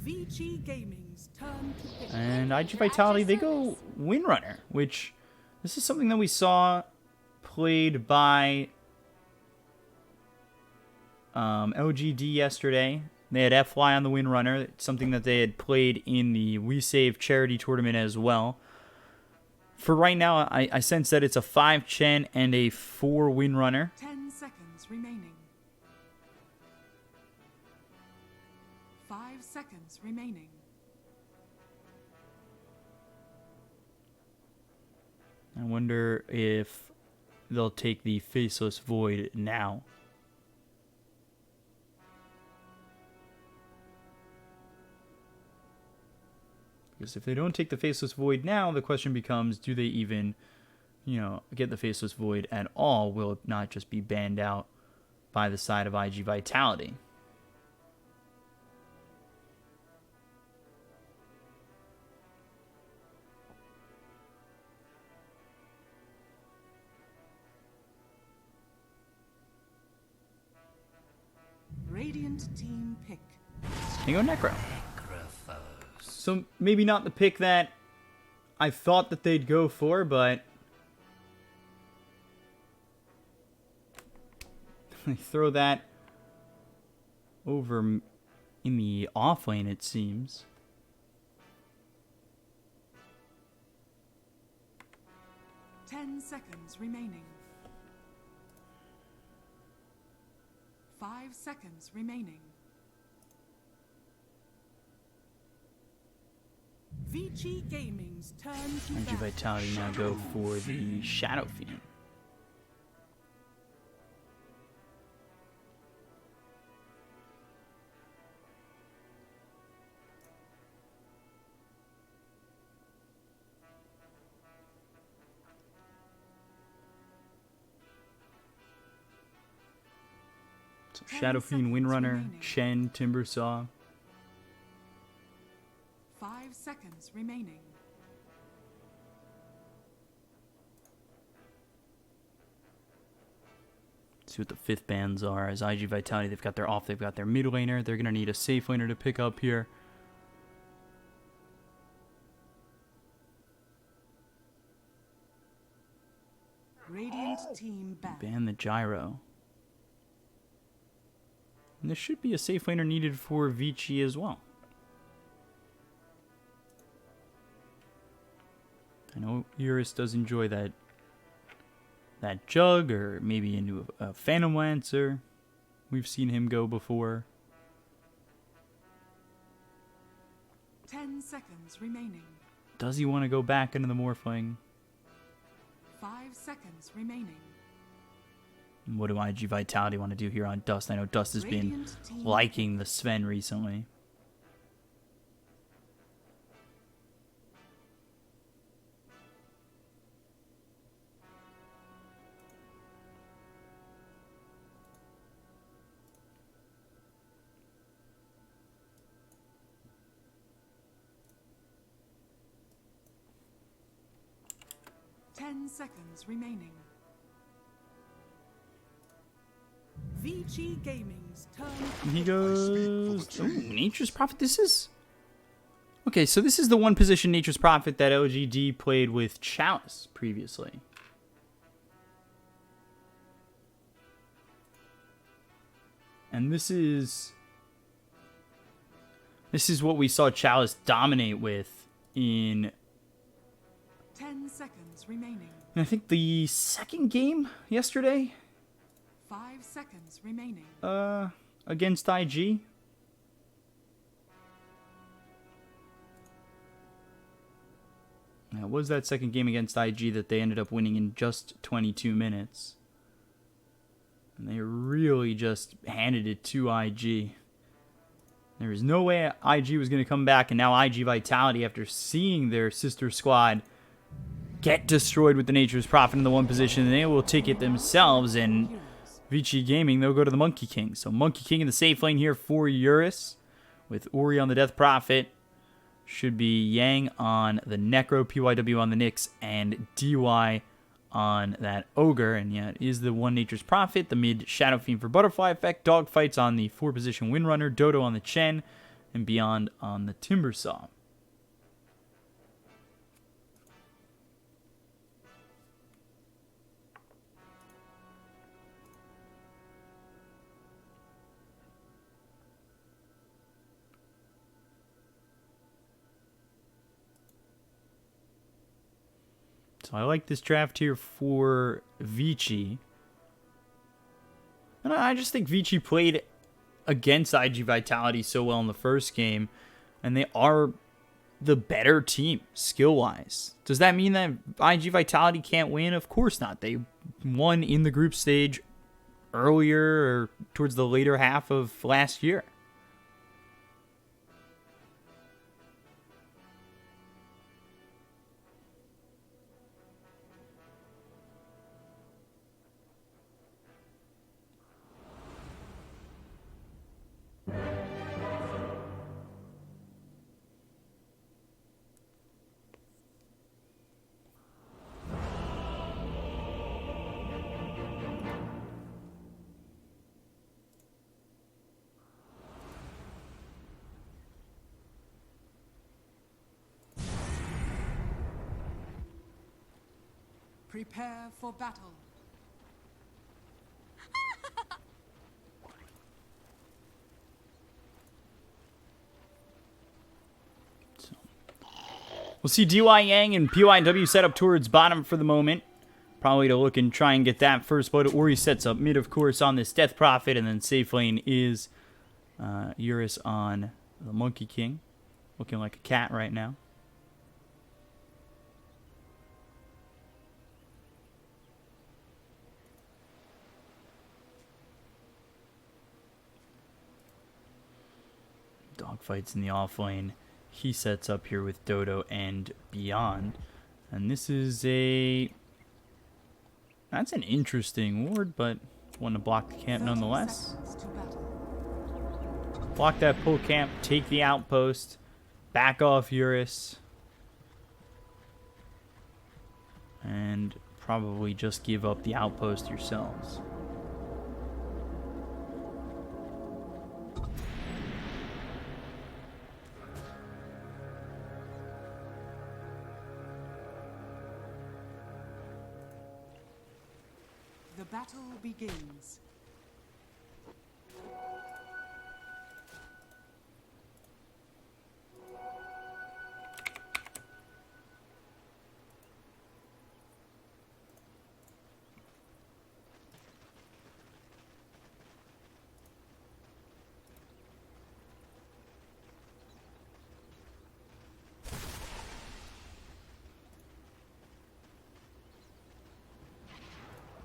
Vici Gaming's turn to pick. And IG Vitality, they go Windrunner, which this is something that we saw played by LGD yesterday. They had FY on the Windrunner. It's something that they had played in the We Save charity tournament as well. For right now, I sense that it's a 5 Chen and a 4 Windrunner. 10 seconds remaining. 5 seconds remaining. I wonder if they'll take the Faceless Void now. Because if they don't take the Faceless Void now, the question becomes, do they even, get the Faceless Void at all? Will it not just be banned out by the side of IG Vitality? Radiant team pick. They go Necro. So maybe not the pick that I thought that they'd go for, but they throw that over in the off lane, it seems. Ten seconds remaining. 5 seconds remaining. Vici Gaming's turn to IG Vitality now go for the Shadow Fiend. So Shadow Fiend, Windrunner, Chen, Timbersaw. 5 seconds remaining. See what the 5th bans are. As IG Vitality, they've got their off, they've got their mid laner. They're going to need a safe laner to pick up here. Radiant team back. Ban the Gyro. And there should be a safe laner needed for Vici as well. I know Eurus does enjoy that jug, or maybe into a Phantom Lancer. We've seen him go before. 10 seconds remaining. Does he want to go back into the Morphling? 5 seconds remaining. And what do IG Vitality want to do here on Dust? I know Dust has been liking the Sven recently. Seconds remaining. Vici Gaming's turn. And he goes, ooh, Nature's Prophet. This is okay. So this is the one position Nature's Prophet that LGD played with Chalice previously. And this is what we saw Chalice dominate with in 10 seconds remaining. I think the second game yesterday. 5 seconds remaining. Against IG. Now, it was that second game against IG that they ended up winning in just 22 minutes. And they really just handed it to IG. There was no way IG was going to come back, and now IG Vitality, after seeing their sister squad get destroyed with the Nature's Prophet in the one position, and they will take it themselves, and Vici Gaming, they'll go to the Monkey King. So Monkey King in the safe lane here for Eurus, with Ori on the Death Prophet. Should be Yang on the Necro, PYW on the Nyx, and DY on that Ogre. And yeah, it is the one Nature's Prophet, the mid Shadow Fiend for Butterfly Effect, Dogfights on the 4 position Windrunner, Dodo on the Chen, and Beyond on the Timber Saw. So I like this draft here for Vici. And I just think Vici played against IG Vitality so well in the first game, and they are the better team skill-wise. Does that mean that IG Vitality can't win? Of course not. They won in the group stage earlier or towards the later half of last year. Prepare for battle. We'll see DY Yang and PYW set up towards bottom for the moment. Probably to look and try and get that first blood. Ori sets up mid, of course, on this Death Prophet. And then safe lane is Eurus on the Monkey King. Looking like a cat right now. Dogfights in the off lane. He sets up here with Dodo and Beyond. And this is a... That's an interesting ward, but one to block the camp nonetheless. Block that pull camp, take the outpost, back off Eurus. And probably just give up the outpost yourselves. The battle begins.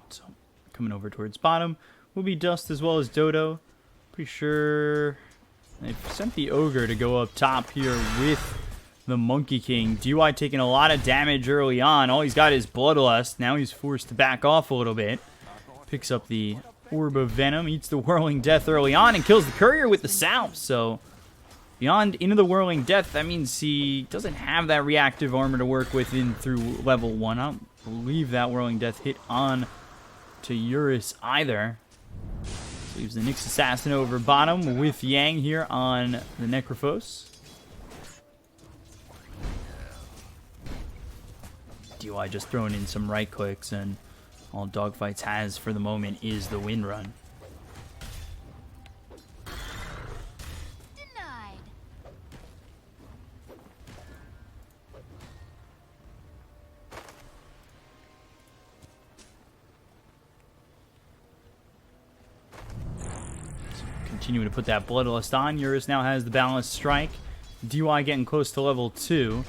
So, coming over towards bottom will be Dust as well as Dodo. Pretty sure they've sent the Ogre to go up top here with the Monkey King. DY taking a lot of damage early on. All he's got is Bloodlust. Now he's forced to back off a little bit. Picks up the Orb of Venom, eats the Whirling Death early on, and kills the Courier with the Salve. So, Beyond into the Whirling Death, that means he doesn't have that reactive armor to work with in through level 1. I don't believe that Whirling Death hit on to Eurus either. Leaves the Nyx Assassin over bottom with Yang here on the Necrophos. DY just throwing in some right clicks, and all Dogfights has for the moment is the win run. Denied. Continuing to put that Bloodlust on. Eurus now has the Balanced Strike. DY getting close to level 2.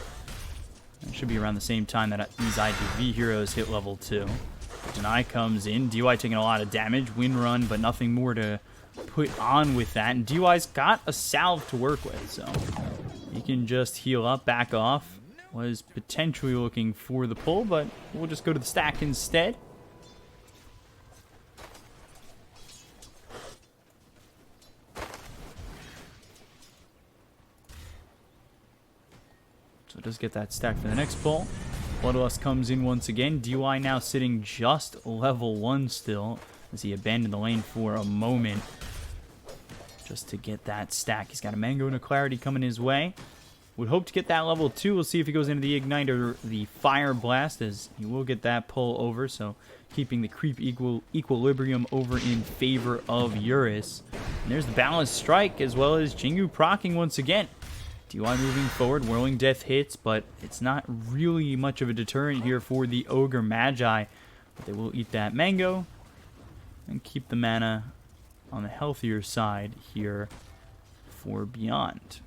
It should be around the same time that these iG.V heroes hit level 2. Deny comes in. DY taking a lot of damage. Win run, but nothing more to put on with that. And DY's got a Salve to work with, so he can just heal up, back off. Was potentially looking for the pull, but we'll just go to the stack instead. So it does get that stack for the next pull. Bloodlust comes in once again. DY now sitting just level 1 still, as he abandoned the lane for a moment. just to get that stack. He's got a Mango and a Clarity coming his way. Would hope to get that level 2. We'll see if he goes into the Ignite or the Fire Blast, as he will get that pull over. So keeping the creep equilibrium over in favor of Eurus. And there's the Balanced Strike, as well as Jingu proccing once again. DY moving forward, Whirling Death hits, but it's not really much of a deterrent here for the Ogre Magi. But they will eat that Mango and keep the mana on the healthier side here for Beyond.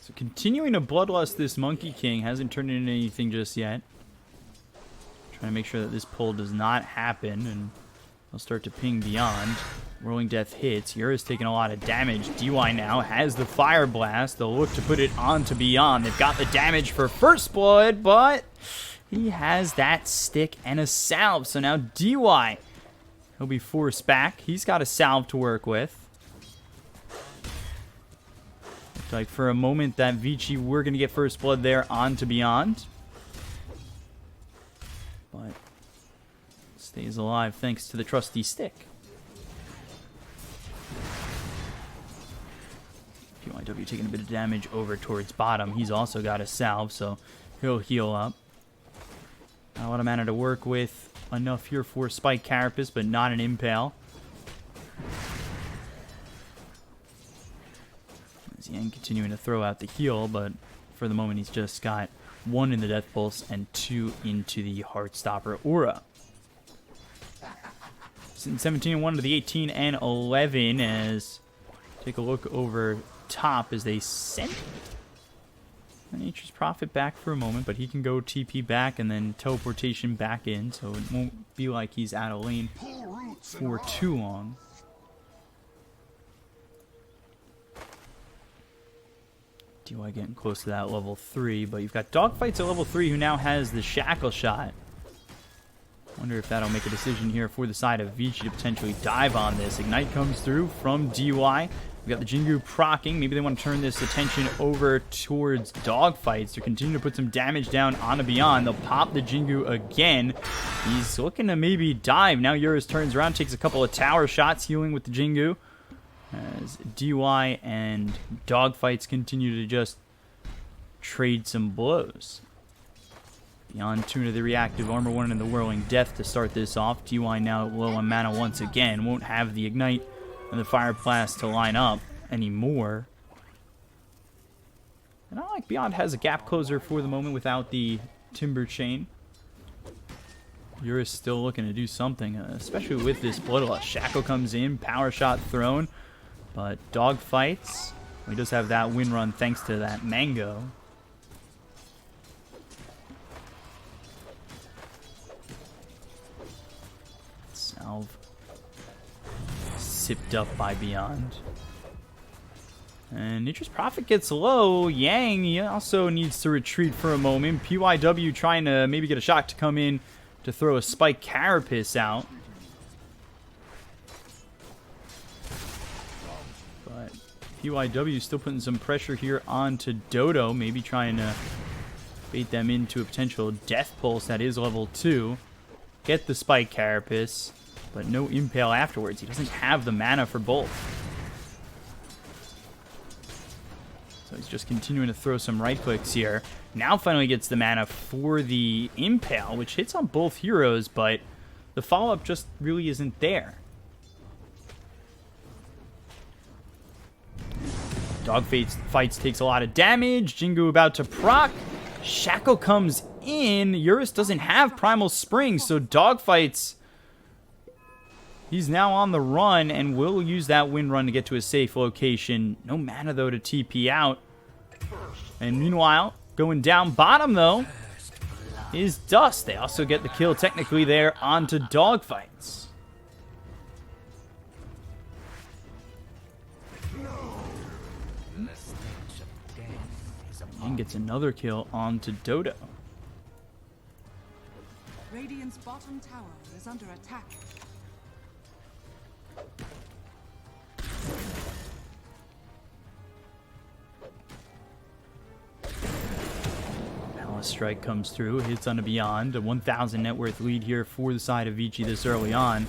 So continuing to Bloodlust this Monkey King. Hasn't turned into anything just yet. Trying to make sure that this pull does not happen, and they'll start to ping Beyond. Whirling Death hits. Yura's taking a lot of damage. DY now has the Fire Blast. They'll look to put it onto Beyond. They've got the damage for First Blood, but he has that stick and a salve. So now DY, he'll be forced back. He's got a salve to work with. Looked like for a moment that Vici were going to get First Blood there onto Beyond. But stays alive thanks to the trusty stick. PYW taking a bit of damage over towards bottom. He's also got a salve, so he'll heal up. Not a lot of mana to work with. Enough here for Spike Carapace, but not an Impale. As Yang continuing to throw out the heal, but for the moment he's just got 1 in the Death Pulse and 2 into the Heartstopper Aura. 17-1 to the 18 and 11 as take a look over top as they send Nature's Prophet back for a moment, but he can go TP back and then teleportation back in, so it won't be like he's out of lane for too long. DY getting close to that level 3, but you've got Dogfights at level 3 who now has the Shackle Shot. Wonder if that'll make a decision here for the side of Vici to potentially dive on this. Ignite comes through from DY. We got the Jingu proccing. Maybe they want to turn this attention over towards Dogfights to continue to put some damage down on a Beyond. They'll pop the Jingu again. He's looking to maybe dive. Now Eurus turns around, takes a couple of tower shots, healing with the Jingu. As DY and Dogfights continue to just trade some blows. Beyond 2 into the reactive armor, 1 in the Whirling Death to start this off. DY now low on mana once again. Won't have the Ignite and the Fire Blast to line up anymore. And I like Beyond has a gap closer for the moment without the Timber Chain. Eurus still looking to do something, especially with this Bloodlust. Shackle comes in, Power Shot thrown, but Dogfights, he does have that win run thanks to that Mango. Salve sipped up by Beyond. And Nature's Prophet gets low. Yang, he also needs to retreat for a moment. PYW trying to maybe get a shot to come in to throw a Spike Carapace out. But PYW still putting some pressure here onto Dodo. Maybe trying to bait them into a potential Death Pulse that is level 2. Get the Spike Carapace, but no Impale afterwards. He doesn't have the mana for both. So he's just continuing to throw some right clicks here. Now finally gets the mana for the Impale, which hits on both heroes, but the follow-up just really isn't there. Dogfights takes a lot of damage. Jingu about to proc. Shackle comes in. Eurus doesn't have Primal Spring, so Dogfights, he's now on the run and will use that wind run to get to a safe location. No mana, though, to TP out. And meanwhile, going down bottom, though, is Dust. They also get the kill technically there onto Dogfights. And gets another kill onto Dodo. Radiant's bottom tower is under attack. strike comes through, hits on a Beyond. A 1,000 net worth lead here for the side of Vici this early on.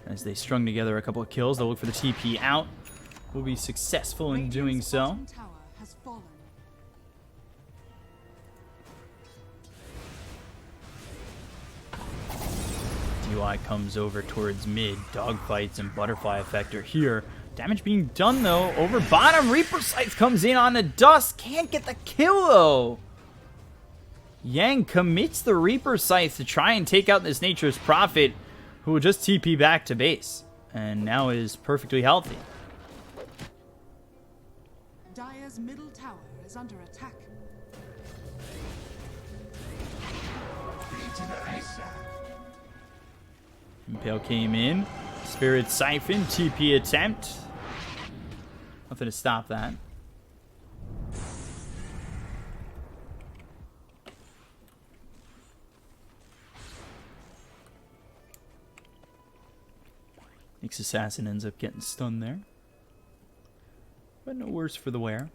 As they strung together a couple of kills, they'll look for the TP out. Will be successful in doing so. Bottom tower has fallen. DUI comes over towards mid. Dogfights and Butterfly Effect are here. Damage being done, though, over bottom. Reaper Scythe comes in on the Dust. Can't get the kill, though. Yang commits the Reaper Scythe to try and take out this Nature's Prophet, who will just TP back to base. And now is perfectly healthy. Dire's middle tower is under attack. Impale came in. Spirit Siphon, TP attempt. Nothing to stop that. Nyx Assassin ends up getting stunned there. But no worse for the wear.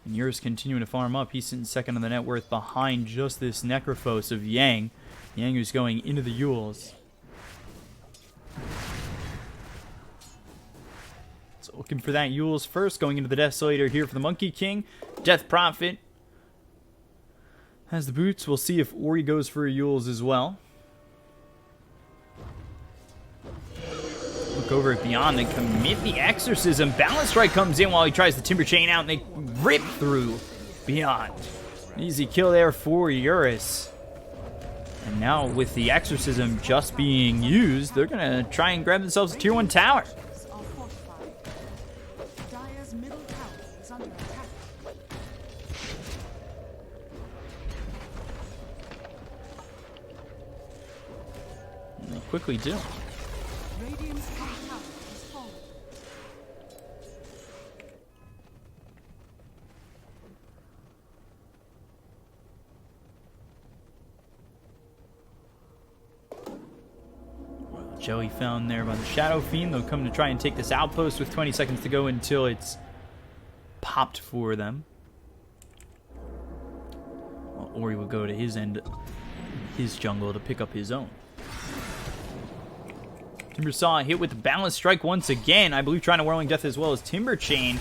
And Yur's continuing to farm up. He's sitting second on the net worth behind just this Necrophos of Yang. Yang who's going into the Yules. So looking for that Yules first. Going into the Desolator here for the Monkey King. Death Prophet has the boots. We'll see if Ori goes for a Yules as well. Look over at Beyond. They commit the Exorcism. Balance Strike comes in while he tries the Timber Chain out, and they rip through Beyond. Easy kill there for Eurus. And now with the Exorcism just being used, they're going to try and grab themselves a tier 1 tower. Dire's middle tower is under attack. And they quickly do. Radiant's top tower has fallen. Joey found there by the Shadow Fiend. They'll come to try and take this outpost with 20 seconds to go until it's popped for them. Well, Ori would go to his end, his jungle, to pick up his own. Timbersaw hit with the Balance Strike once again. I believe trying to Whirling Death as well as Timber Chain.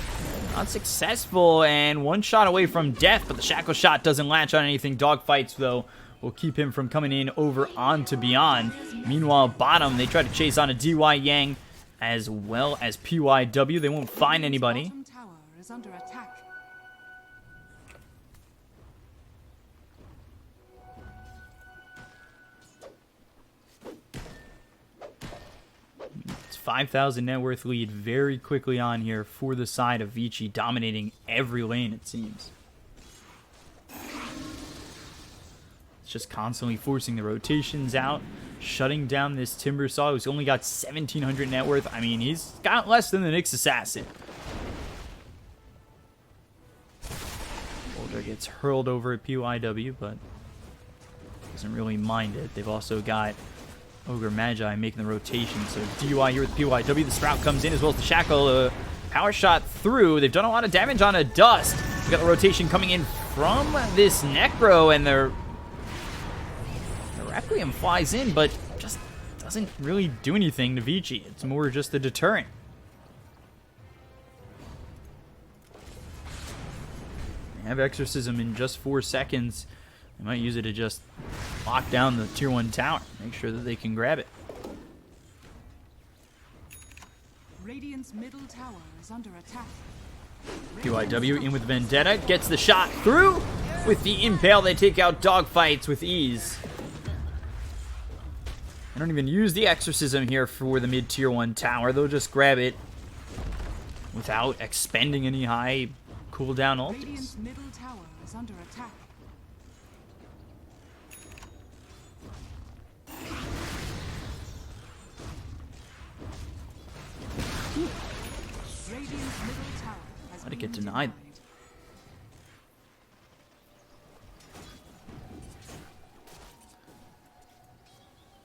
Not successful, and one shot away from death, but the Shackle Shot doesn't latch on anything. Dogfights, though, will keep him from coming in over onto Beyond. Meanwhile, bottom, they try to chase on a DY Yang as well as PYW. They won't find anybody. Bottom tower is under attack. It's 5,000 net worth lead very quickly on here for the side of Vici, dominating every lane, it seems. It's just constantly forcing the rotations out, shutting down this Timbersaw, who's only got 1,700 net worth. I mean, he's got less than the Nyx Assassin. Boulder gets hurled over at PYW, but doesn't really mind it. They've also got Ogre Magi making the rotation. So DUI here with PYW. The Sprout comes in as well as the Shackle. Power shot through. They've done a lot of damage on a Dust. We've got the rotation coming in from this Necro, and the Requiem flies in, but just doesn't really do anything to Vici. It's more just a deterrent. They have Exorcism in just 4 seconds. They might use it to just lock down the tier 1 tower. Make sure that they can grab it. Radiant's middle tower is under attack. PYW in with Vendetta. Gets the shot through. With the Impale, they take out Dogfights with ease. I don't even use the Exorcism here for the mid tier 1 tower. They'll just grab it without expending any high cooldown ultis. Radiant's middle tower is under attack. Radiant's middle tower has How'd it get been denied?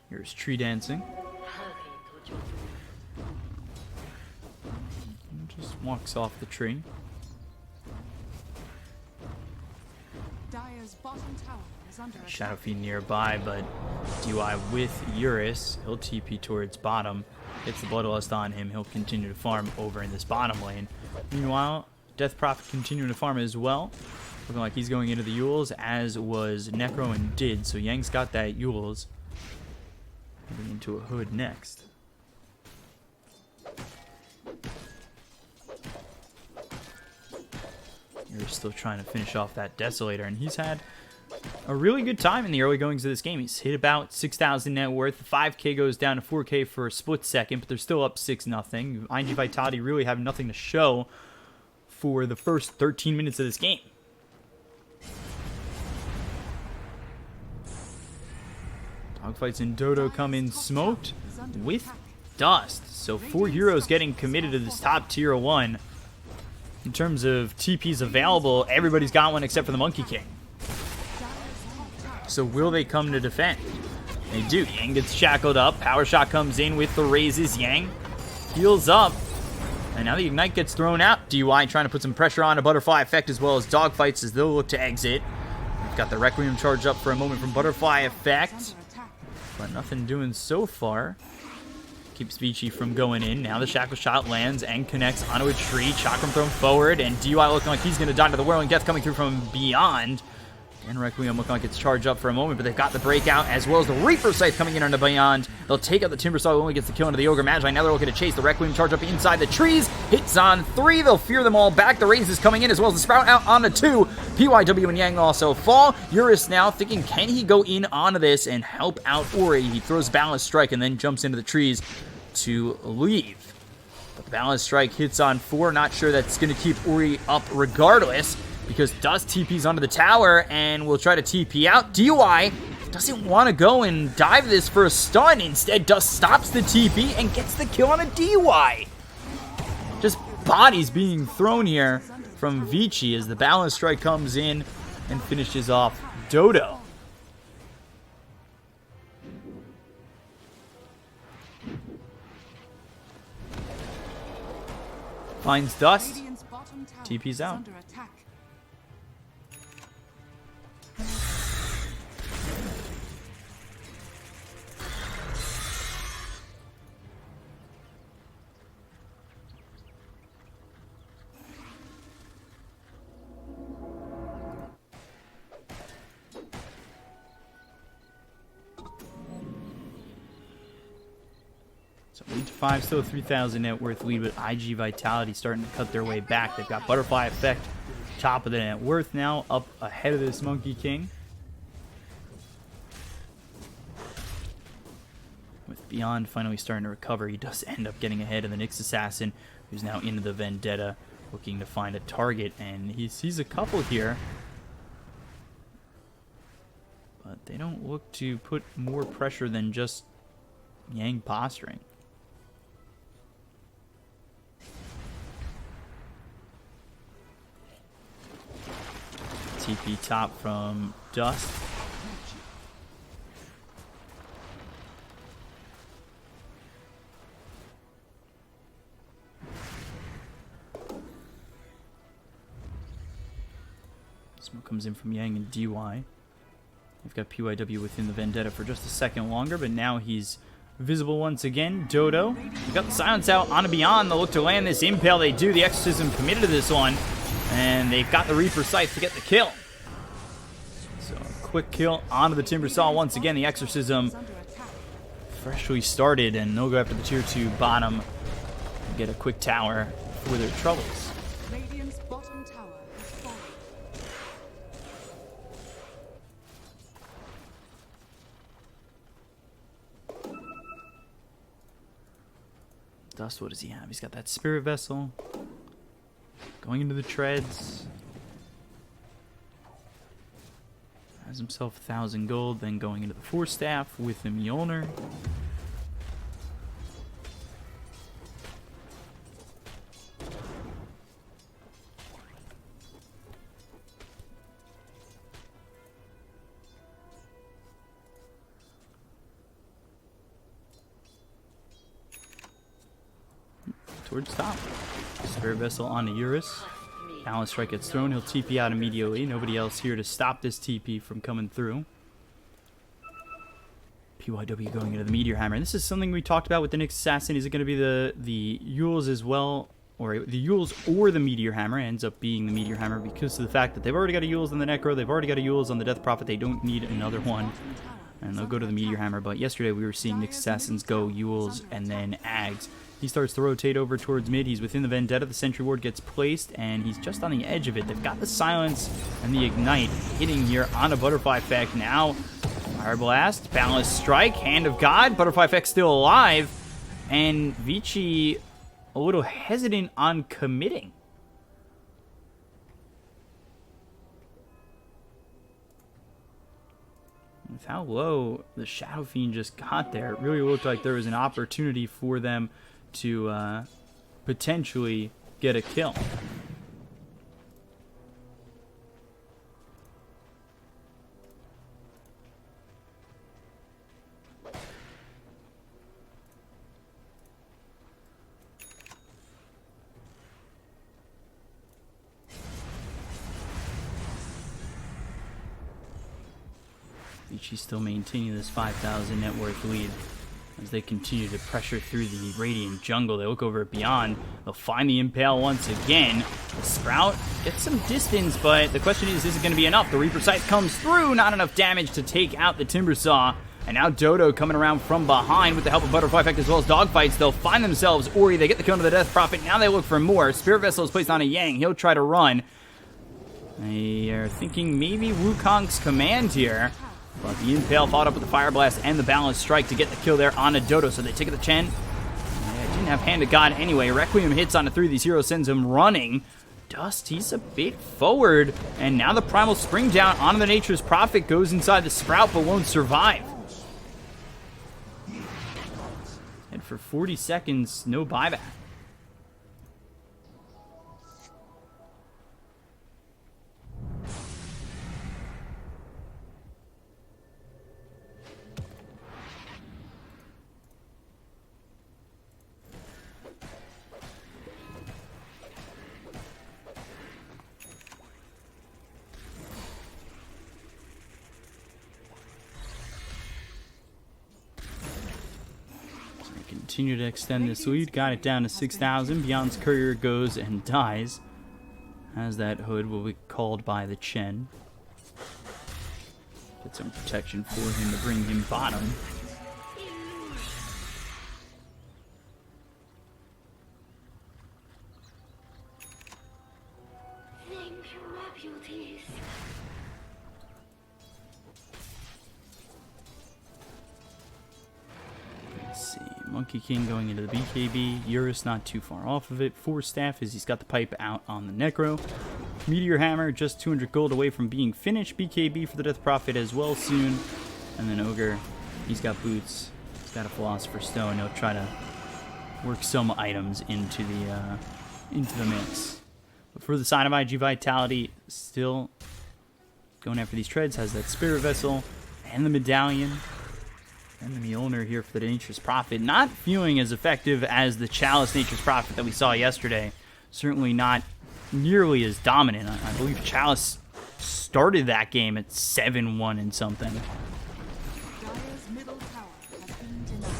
Here's Tree Dancing. Just walks off the tree. Dire's Dire's bottom tower is under attack. Shadow Fiend nearby, but DY with Eurus. He'll TP towards bottom. Gets the Bloodlust on him. He'll continue to farm over in this bottom lane. Meanwhile, Death Prophet continuing to farm as well. Looking like he's going into the Yules, as was Necro and Did. So Yang's got that Yules. Moving into a Hood next. You're still trying to finish off that Desolator, and he's had a really good time in the early goings of this game. He's hit about 6,000 net worth. 5k goes down to 4k for a split second, but they're still up 6-0. iG Vitality really have nothing to show for the first 13 minutes of this game. Dogfights in Dota come in smoked with dust. So 4 heroes getting committed to this top tier 1. In terms of TPs available, everybody's got one except for the Monkey King. So will they come to defend? They do. Yang gets shackled up. Power Shot comes in with the raises. Yang heals up. And now the Ignite gets thrown out. DY trying to put some pressure on a Butterfly Effect as well as Dogfights as they'll look to exit. We've got the Requiem charge up for a moment from Butterfly Effect. But nothing doing so far. Keeps Vici from going in. Now the Shackle Shot lands and connects onto a tree. Chakram thrown forward, and DY looking like he's going to die to the Whirling Death coming through from beyond. And Requiem looking like it's charged up for a moment, but they've got the breakout as well as the Reaper Scythe coming in on the beyond. They'll take out the Timbersaw who only gets the kill into the Ogre Magi. Now they're looking to chase the Requiem charge up inside the trees. Hits on 3. They'll fear them all back. The Raise is coming in as well as the Sprout out on the 2. PYW and Yang also fall. Eurus now thinking, can he go in onto this and help out Ori? He throws Balance Strike and then jumps into the trees to leave. The Balance Strike hits on 4. Not sure that's going to keep Ori up regardless, because Dust TP's onto the tower and will try to TP out. DY doesn't want to go and dive this for a stun. Instead, Dust stops the TP and gets the kill on a DY. Just bodies being thrown here from Vici as the Balance Strike comes in and finishes off Dodo. Finds Dust. Radiant's bottom tower TP's is out. under attack. So 8-5, still a 3,000 net worth lead, but iG Vitality starting to cut their way back. They've got Butterfly Effect, top of the net worth now, up ahead of this Monkey King. With Beyond finally starting to recover, he does end up getting ahead of the Nyx Assassin, who's now into the Vendetta, looking to find a target, and he sees a couple here. But they don't look to put more pressure than just Yang posturing. TP top from Dust. Smoke comes in from Yang and DY. We've got PYW within the Vendetta for just a second longer, but now he's visible once again. Dodo. We've got the Silence out on a Beyond. They'll look to land this Impale. They do. The Exorcism committed to this one. And they've got the Reaper Scythe to get the kill. So a quick kill onto the Timbersaw once again. The Exorcism freshly started, and they'll go after the tier 2 bottom and get a quick tower for their troubles. Radiant's bottom tower is falling. Dust, what does he have? He's got that Spirit Vessel. Going into the treads. Has himself 1,000 gold, then going into the Force Staff with the Mjolnir. Towards top. Spirit Vessel onto Eurus. Balance strike gets thrown. He'll TP out immediately. Nobody else here to stop this TP from coming through. PYW going into the Meteor Hammer. And this is something we talked about with the Nyx Assassin. Is it going to be the Yules as well? Or the Yules or the Meteor Hammer? It ends up being the Meteor Hammer because of the fact that they've already got a Yules on the Necro. They've already got a Yules on the Death Prophet. They don't need another one. And they'll go to the Meteor Hammer. But yesterday we were seeing Nyx Assassins go Yules and then Ags. He starts to rotate over towards mid. He's within the Vendetta. The Sentry Ward gets placed, and he's just on the edge of it. They've got the Silence and the Ignite hitting here on a Butterfly Effect. Now, Fire Blast, Balance Strike, Hand of God. Butterfly Effect still alive. And Vici a little hesitant on committing. With how low the Shadow Fiend just got there, it really looked like there was an opportunity for them to potentially get a kill. Vici's still maintaining this 5,000 net worth lead as they continue to pressure through the Radiant jungle. They look over at Beyond. They'll find the Impale once again. The Sprout gets some distance, but the question is it going to be enough? The Reaper Scythe comes through. Not enough damage to take out the Timbersaw. And now Dodo coming around from behind with the help of Butterfly Effect as well as Dogfights. They'll find themselves Ori. They get the kill to the Death Prophet. Now they look for more. Spirit Vessel is placed on a Yang. He'll try to run. They are thinking maybe Wukong's command here. But the Impale followed up with the Fire Blast and the Balance Strike to get the kill there on a Dodo. So they take it to Chen. Yeah, didn't have Hand of God anyway. Requiem hits on a 3. These heroes sends him running. Dust, he's a bit forward. And now the Primal Spring down onto the Nature's Prophet. Goes inside the Sprout but won't survive. And for 40 seconds, no buyback. Continue to extend this lead. Got it down to 6,000. Beyond's Courier goes and dies. As that Hood will be called by the Chen. Get some protection for him to bring him bottom. Monkey King going into the BKB. Eurus not too far off of it. Force Staff as he's got the pipe out on the Necro. Meteor Hammer just 200 gold away from being finished. BKB for the Death Prophet as well soon. And then Ogre, he's got boots. He's got a Philosopher's Stone. He'll try to work some items into the mix. But for the side of IG Vitality, still going after these treads. Has that Spirit Vessel and the Medallion. And the Mjolnir here for the Nature's Prophet. Not feeling as effective as the Chalice Nature's Prophet that we saw yesterday. Certainly not nearly as dominant. I believe Chalice started that game at 7-1 and something. Dire's middle tower has been denied.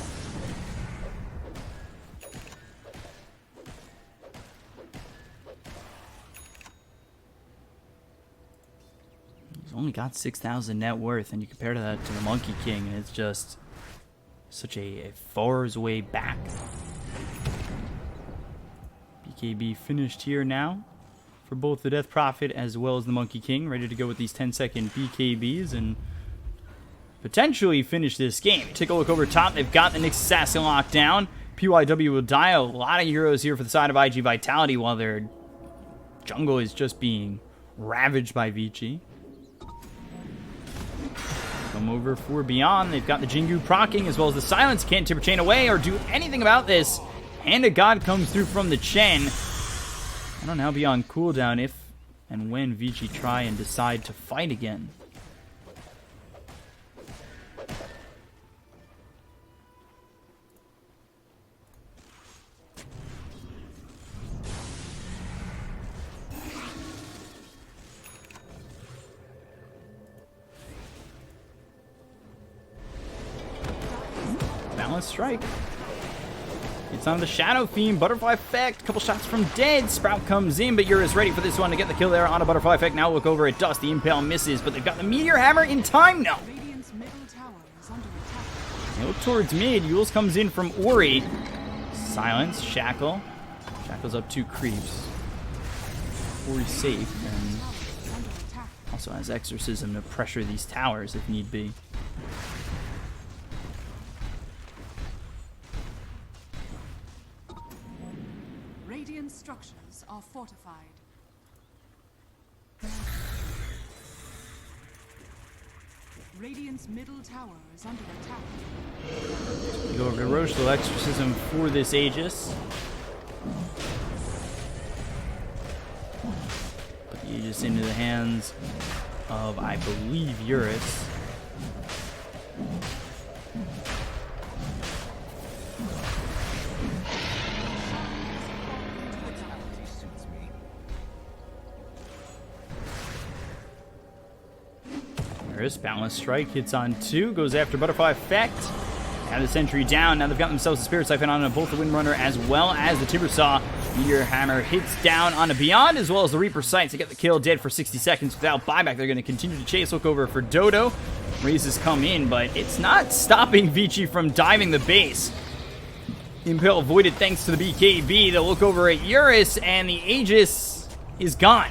He's only got 6,000 net worth, and you compare that to the Monkey King, and it's just such a far way back. BKB finished here now for both the Death Prophet as well as the Monkey King. Ready to go with these 10-second BKBs and potentially finish this game. Take a look over top. They've got the Nyx Assassin locked down. PYW will die. A lot of heroes here for the side of IG Vitality while their jungle is just being ravaged by Vici. Come over for Beyond. They've got the Jingu proccing as well as the Silence. Can't Timber Chain away or do anything about this. Hand of God comes through from the Chen. I don't know how Beyond cooldown if and when Vici try and decide to fight again. Balance strike. It's on the Shadow Fiend. Butterfly effect. Couple shots from dead. Sprout comes in, but Eurus ready for this one to get the kill there on a Butterfly effect. Now look over at Dust. The Impale misses, but they've got the Meteor Hammer in time now. Radiant's middle tower is under attack. They look towards mid. Yules comes in from Ori. Silence. Shackle. Shackle's up 2 creeps. Ori's safe, and also has Exorcism to pressure these towers if need be. Radiant structures are fortified. Radiant's middle tower is under attack. We go over to Roche, the Exorcism for this Aegis. Put the Aegis into the hands of, I believe, Eurus. Eurus, Balance Strike, hits on 2, goes after Butterfly effect. Have the sentry down. Now they've got themselves a Spirit Siphon on both the Windrunner as well as the Timbersaw. Meteor Hammer hits down on a Beyond as well as the Reaper Sights to get the kill. Dead for 60 seconds without buyback. They're going to continue to chase. Look over for Dodo. Raises come in, but it's not stopping Vici from diving the base. Impale avoided thanks to the BKB. They'll look over at Eurus, and the Aegis is gone.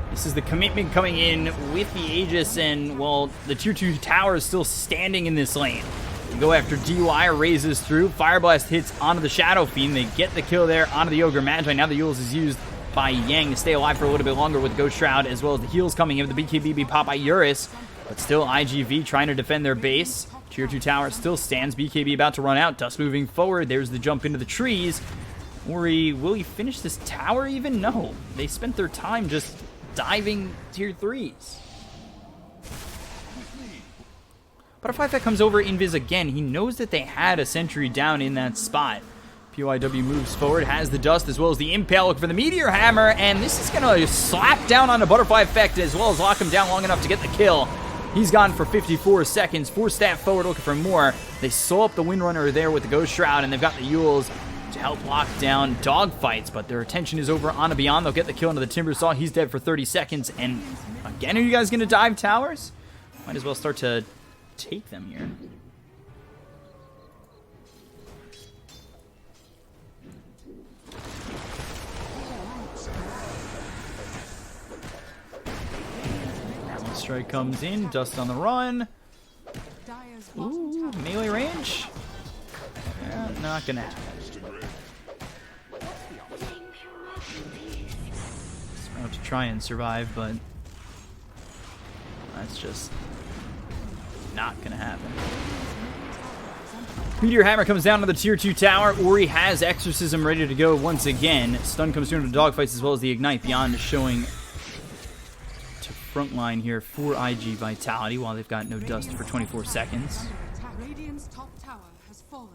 This is the commitment coming in with the Aegis, and, well, the tier 2 tower is still standing in this lane. They go after DY, raises through. Fire Blast hits onto the Shadow Fiend. They get the kill there onto the Ogre Magi. Now the Yules is used by Yang to stay alive for a little bit longer with Ghost Shroud, as well as the heals coming in with the BKB be popped by Eurus. But still, iG.V trying to defend their base. Tier 2 tower still stands. BKB about to run out. Dust moving forward. There's the jump into the trees. Ori, will he finish this tower even? No. They spent their time just diving tier 3s. Butterfly effect comes over Invis again. He knows that they had a sentry down in that spot. PYW moves forward, has the Dust as well as the Impale. Look for the Meteor Hammer, and this is going to slap down on the Butterfly effect as well as lock him down long enough to get the kill. He's gone for 54 seconds. 4 staff forward looking for more. They slow up the Windrunner there with the Ghost Shroud, and they've got the Yules to help lock down dogfights, but their attention is over on a Beyond. They'll get the kill into the Timbersaw. He's dead for 30 seconds. And again, are you guys going to dive towers? Might as well start to take them here. Strike comes in, Dust on the run. Ooh, melee range? Yeah, not gonna happen. Sprout to try and survive, but that's just not gonna happen. Meteor Hammer comes down to the tier 2 tower. Ori has Exorcism ready to go once again. Stun comes through into the dogfights as well as the Ignite. Beyond showing front line here for IG Vitality while they've got no Dust for 24 seconds. Radiant's top tower has fallen.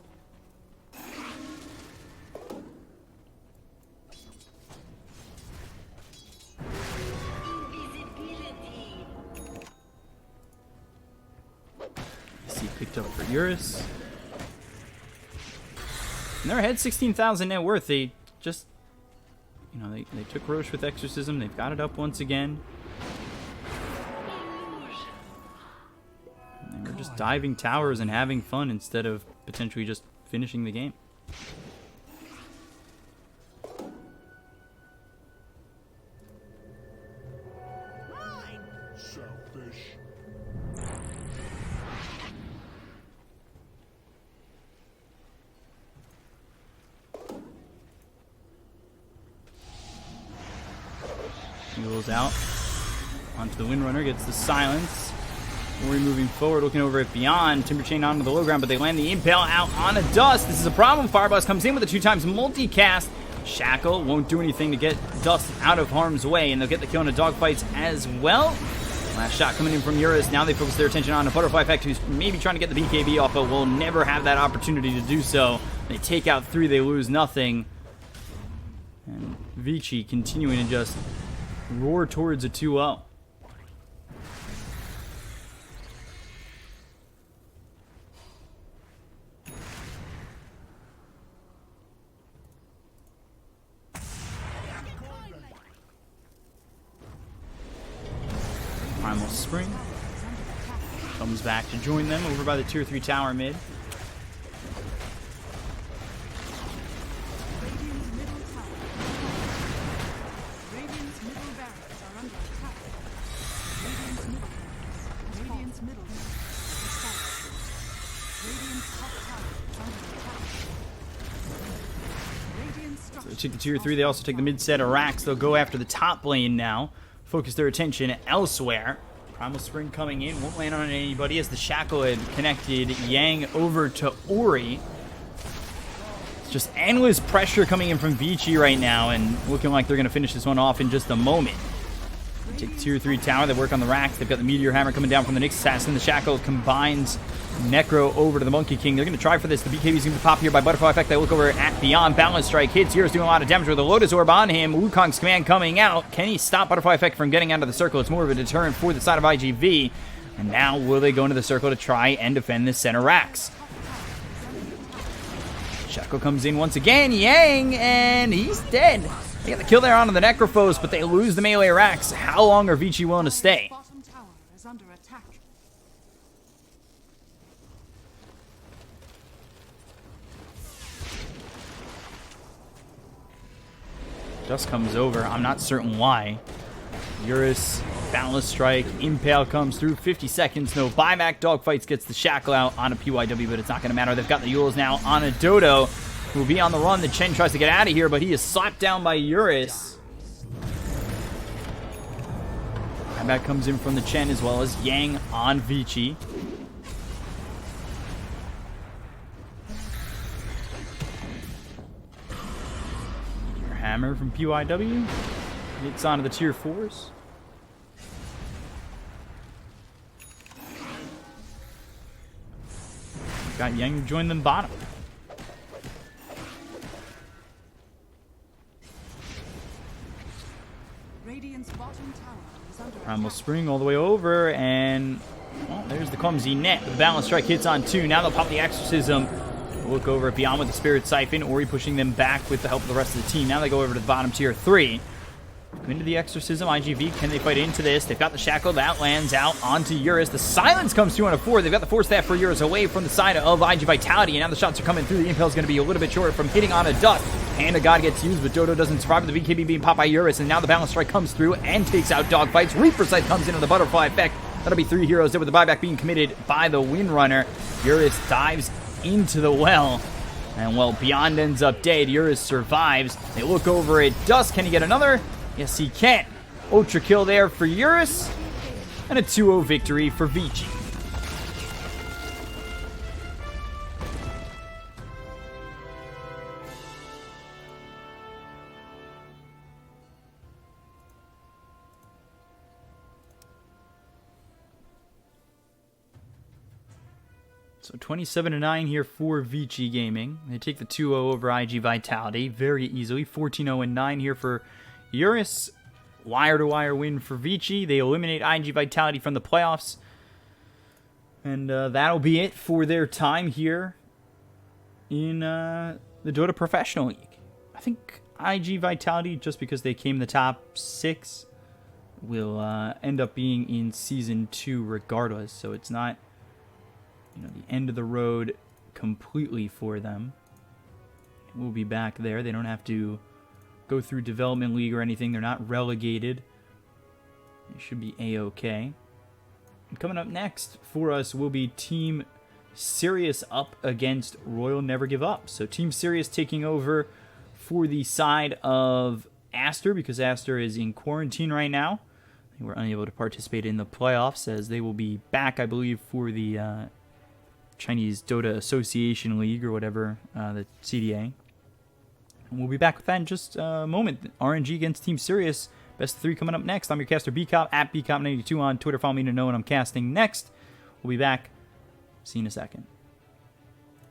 See picked up for Eurus. And they're ahead 16,000 net worth. They just, you know, they took Roche with Exorcism. They've got it up once again. We're just diving towers and having fun instead of potentially just finishing the game. Selfish. He out onto the Windrunner, gets the silence. Ori moving forward, looking over at Beyond. Timber Chain onto the low ground, but they land the Impale out on a Dust. This is a problem. Fireblast comes in with a 2x multicast. Shackle won't do anything to get Dust out of harm's way, and they'll get the kill on the dogfights as well. Last shot coming in from Eurus. Now they focus their attention on a Butterfly effect, who's maybe trying to get the BKB off, but will never have that opportunity to do so. They take out 3, they lose nothing. And Vici continuing to just roar towards a 2-0. Primal Spring comes back to join them over by the tier 3 tower mid. So they take the tier 3. They also take the mid set of racks. They'll go after the top lane now. Focus their attention elsewhere. Primal Spring coming in. Won't land on anybody as the Shackle had connected Yang over to Ori. It's just endless pressure coming in from Vici right now and looking like they're going to finish this one off in just a moment. They take the tier 3 tower. They work on the racks. They've got the Meteor Hammer coming down from the Nyx Assassin. The Shackle combines Necro over to the Monkey King. They're going to try for this. The BKB is going to pop here by Butterfly Effect. They look over at Beyond. Balance Strike hits. Hero's doing a lot of damage with a Lotus Orb on him. Wukong's command coming out. Can he stop Butterfly Effect from getting out of the circle? It's more of a deterrent for the side of iG.V. And now will they go into the circle to try and defend this center racks? Shackle comes in once again. Yang, and he's dead. They got the kill there onto the Necrophos, but they lose the melee racks. How long are Vici willing to stay? Bottom tower is under attack. Dust comes over. I'm not certain why. Eurus, Boundless Strike, Impale comes through. 50 seconds, no buyback. Dogfights gets the Shackle out on a PYW, but it's not going to matter. They've got the Yules now on a Dodo, who will be on the run. The Chen tries to get out of here, but he is slapped down by Eurus. Buyback comes in from the Chen as well as Yang on Vici. Hammer from PYW gets onto the tier 4s. Got Yang to join them bottom. Radiant's bottom tower is under Primal attack. Spring all the way over, and well, there's the clumsy net. The Balance Strike hits on 2. Now they'll pop the Exorcism. Look over at Beyond with the Spirit Siphon. Ori pushing them back with the help of the rest of the team. Now they go over to the bottom tier 3. Come into the Exorcism. iG.V, can they fight into this? They've got the Shackle. That lands out onto Eurus. The Silence comes through on a 4. They've got the Force Staff for Eurus away from the side of iG Vitality. And now the shots are coming through. The Impale is going to be a little bit short from hitting on a Dust. Hand of God gets used, but Dodo doesn't survive with the BKB being popped by Eurus. And now the Balance Strike comes through and takes out Dogfights. Reaper Sight comes into the Butterfly Effect. That'll be 3 heroes there with the buyback being committed by the Windrunner. Eurus dives into the well. And well, Beyond ends up dead. Eurus survives. They look over at Dust. Can he get another? Yes, he can. Ultra kill there for Eurus. And a 2-0 victory for Vici. So 27-9 here for Vici Gaming. They take the 2-0 over iG Vitality very easily. 14-0-9 here for Eurus. Wire-to-wire win for Vici. They eliminate iG Vitality from the playoffs. And that'll be it for their time here in the Dota Professional League. I think iG Vitality, just because they came in the top 6, will end up being in Season 2 regardless. So it's not, you know, the end of the road completely for them. We'll be back there. They don't have to go through Development League or anything. They're not relegated. They should be A-okay. And coming up next for us will be Team Sirius up against Royal Never Give Up. So Team Sirius taking over for the side of Aster, because Aster is in quarantine right now. They were unable to participate in the playoffs, as they will be back, I believe, for the Chinese Dota Association League or whatever, the CDA. And we'll be back with that in just a moment. RNG against Team Sirius. Best of 3 coming up next. I'm your caster Bkop, at Bkop92 on Twitter. Follow me to know when I'm casting next. We'll be back. See you in a second.